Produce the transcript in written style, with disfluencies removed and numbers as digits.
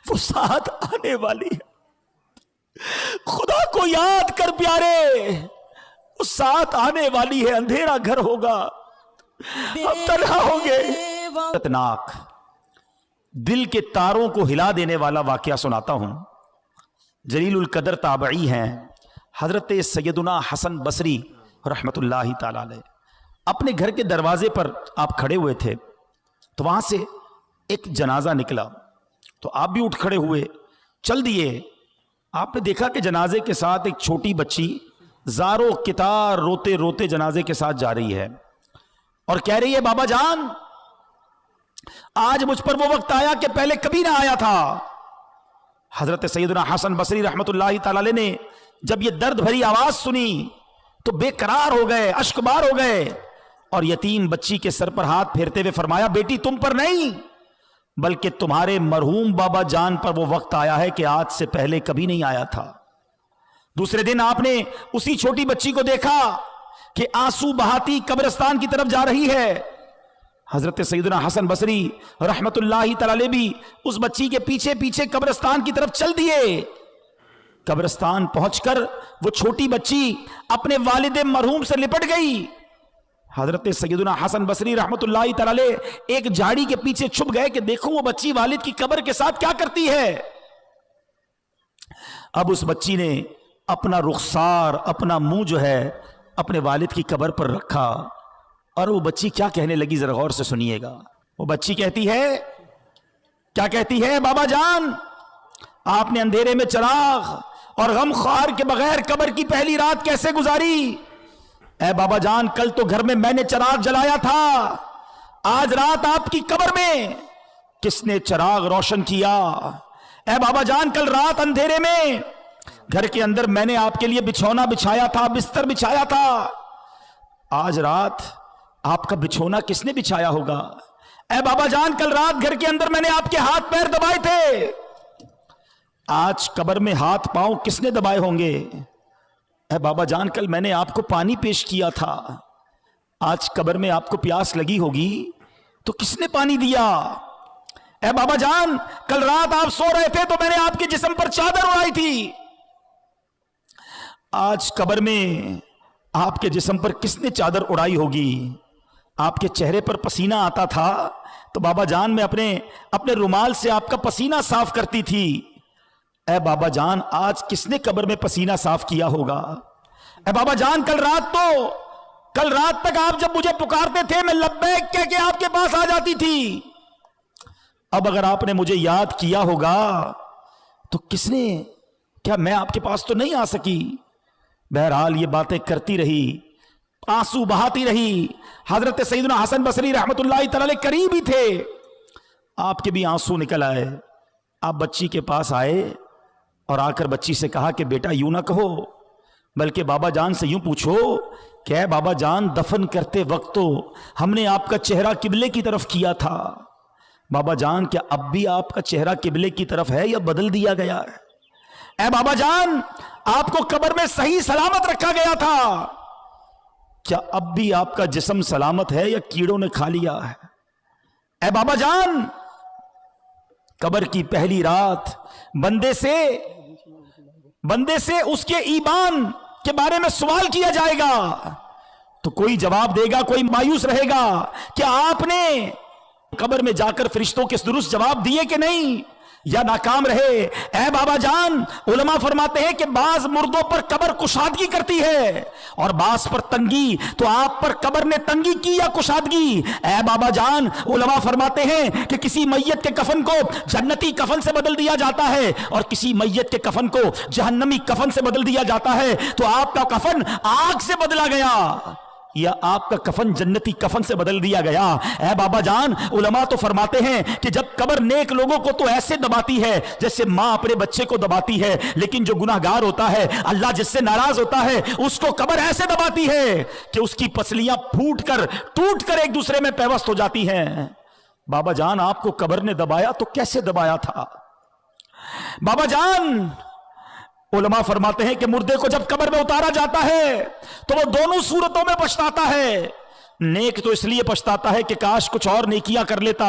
وہ ساتھ آنے والی ہے. خدا کو یاد کر پیارے، وہ ساتھ آنے والی ہے. اندھیرا گھر ہوگا، ہم تنہا ہوں گے. خطرناک دل کے تاروں کو ہلا دینے والا واقعہ سناتا ہوں. جلیل القدر تابعی ہیں حضرت سیدنا حسن بصری رحمت اللہ تعالی علیہ. اپنے گھر کے دروازے پر آپ کھڑے ہوئے تھے تو وہاں سے ایک جنازہ نکلا تو آپ بھی اٹھ کھڑے ہوئے، چل دیے. آپ نے دیکھا کہ جنازے کے ساتھ ایک چھوٹی بچی زارو کتار روتے روتے جنازے کے ساتھ جا رہی ہے اور کہہ رہی ہے بابا جان آج مجھ پر وہ وقت آیا کہ پہلے کبھی نہ آیا تھا. حضرت سیدنا حسن بصری رحمت اللہ تعالی علیہ نے جب یہ درد بھری آواز سنی تو بے قرار ہو گئے، اشک بار ہو گئے اور یتیم بچی کے سر پر ہاتھ پھیرتے ہوئے فرمایا بیٹی تم پر نہیں بلکہ تمہارے مرحوم بابا جان پر وہ وقت آیا ہے کہ آج سے پہلے کبھی نہیں آیا تھا. دوسرے دن آپ نے اسی چھوٹی بچی کو دیکھا کہ آنسو بہاتی قبرستان کی طرف جا رہی ہے. حضرت سیدنا حسن بصری رحمت اللہ تعالی بھی اس بچی کے پیچھے پیچھے قبرستان کی طرف چل دیے. قبرستان پہنچ کر وہ چھوٹی بچی اپنے والد مرحوم سے لپٹ گئی. حضرت سیدنا حسن بصری رحمت اللہ تعالی ایک جھاڑی کے پیچھے چھپ گئے کہ دیکھو وہ بچی والد کی قبر کے ساتھ کیا کرتی ہے. اب اس بچی نے اپنا رخسار اپنا منہ جو ہے اپنے والد کی قبر پر رکھا اور وہ بچی کیا کہنے لگی ذرا غور سے سنیے گا. وہ بچی کہتی ہے کیا کہتی ہے بابا جان آپ نے اندھیرے میں چراغ اور غم خوار کے بغیر قبر کی پہلی رات کیسے گزاری. اے بابا جان کل تو گھر میں نے چراغ جلایا تھا، آج رات آپ کی قبر میں کس نے چراغ روشن کیا. اے بابا جان کل رات اندھیرے میں گھر کے اندر میں نے آپ کے لیے بچھونا بچھایا تھا، بستر بچھایا تھا، آج رات آپ کا بچھونا کس نے بچھایا ہوگا. اے بابا جان کل رات گھر کے اندر میں نے آپ کے ہاتھ پیر دبائے تھے، آج قبر میں ہاتھ پاؤں کس نے دبائے ہوں گے. اے بابا جان کل میں نے آپ کو پانی پیش کیا تھا، آج قبر میں آپ کو پیاس لگی ہوگی تو کس نے پانی دیا. اے بابا جان کل رات آپ سو رہے تھے تو میں نے آپ کے جسم پر چادر اڑائی تھی، آج قبر میں آپ کے جسم پر کس نے چادر اڑائی ہوگی. آپ کے چہرے پر پسینہ آتا تھا تو بابا جان میں اپنے رومال سے آپ کا پسینہ صاف کرتی تھی. اے بابا جان آج کس نے قبر میں پسینہ صاف کیا ہوگا. اے بابا جان کل رات تک آپ جب مجھے پکارتے تھے میں لبیک کہہ کے آپ کے پاس آ جاتی تھی، اب اگر آپ نے مجھے یاد کیا ہوگا تو کس نے، کیا میں آپ کے پاس تو نہیں آ سکی. بہرحال یہ باتیں کرتی رہی، آنسو بہاتی رہی. حضرت سیدنا حسن بصری رحمت اللہ تعالی قریب ہی تھے، آپ کے بھی آنسو نکل آئے. آپ بچی کے پاس آئے اور آ کر بچی سے کہا کہ بیٹا یوں نہ کہو بلکہ بابا جان سے یوں پوچھو کہ اے بابا جان دفن کرتے وقت تو ہم نے آپ کا چہرہ قبلے کی طرف کیا تھا، بابا جان کیا اب بھی آپ کا چہرہ قبلے کی طرف ہے یا بدل دیا گیا ہے. اے بابا جان آپ کو قبر میں صحیح سلامت رکھا گیا تھا، کیا اب بھی آپ کا جسم سلامت ہے یا کیڑوں نے کھا لیا ہے. اے بابا جان قبر کی پہلی رات بندے سے اس کے ایمان کے بارے میں سوال کیا جائے گا تو کوئی جواب دے گا، کوئی مایوس رہے گا کہ آپ نے قبر میں جا کر فرشتوں کے درست جواب دیے کہ نہیں یا ناکام رہے. اے بابا جان علماء فرماتے ہیں کہ بعض مردوں پر قبر کشادگی کرتی ہے اور بعض پر تنگی، تو آپ پر قبر نے تنگی کی یا کشادگی. اے بابا جان علماء فرماتے ہیں کہ کسی میت کے کفن کو جنتی کفن سے بدل دیا جاتا ہے اور کسی میت کے کفن کو جہنمی کفن سے بدل دیا جاتا ہے، تو آپ کا کفن آگ سے بدلا گیا یا آپ کا کفن جنتی کفن سے بدل دیا گیا. اے بابا جان علماء تو فرماتے ہیں کہ جب قبر نیک لوگوں کو تو ایسے دباتی ہے جیسے ماں اپنے بچے کو دباتی ہے، لیکن جو گناہگار ہوتا ہے اللہ جس سے ناراض ہوتا ہے اس کو قبر ایسے دباتی ہے کہ اس کی پسلیاں ٹوٹ کر ایک دوسرے میں پیوست ہو جاتی ہیں. بابا جان آپ کو قبر نے دبایا تو کیسے دبایا تھا. بابا جان علماء فرماتے ہیں کہ مردے کو جب قبر میں اتارا جاتا ہے تو وہ دونوں صورتوں میں پچھتاتا ہے. نیک تو اس لیے پچھتاتا ہے کہ کاش کچھ اور نیکیاں کر لیتا،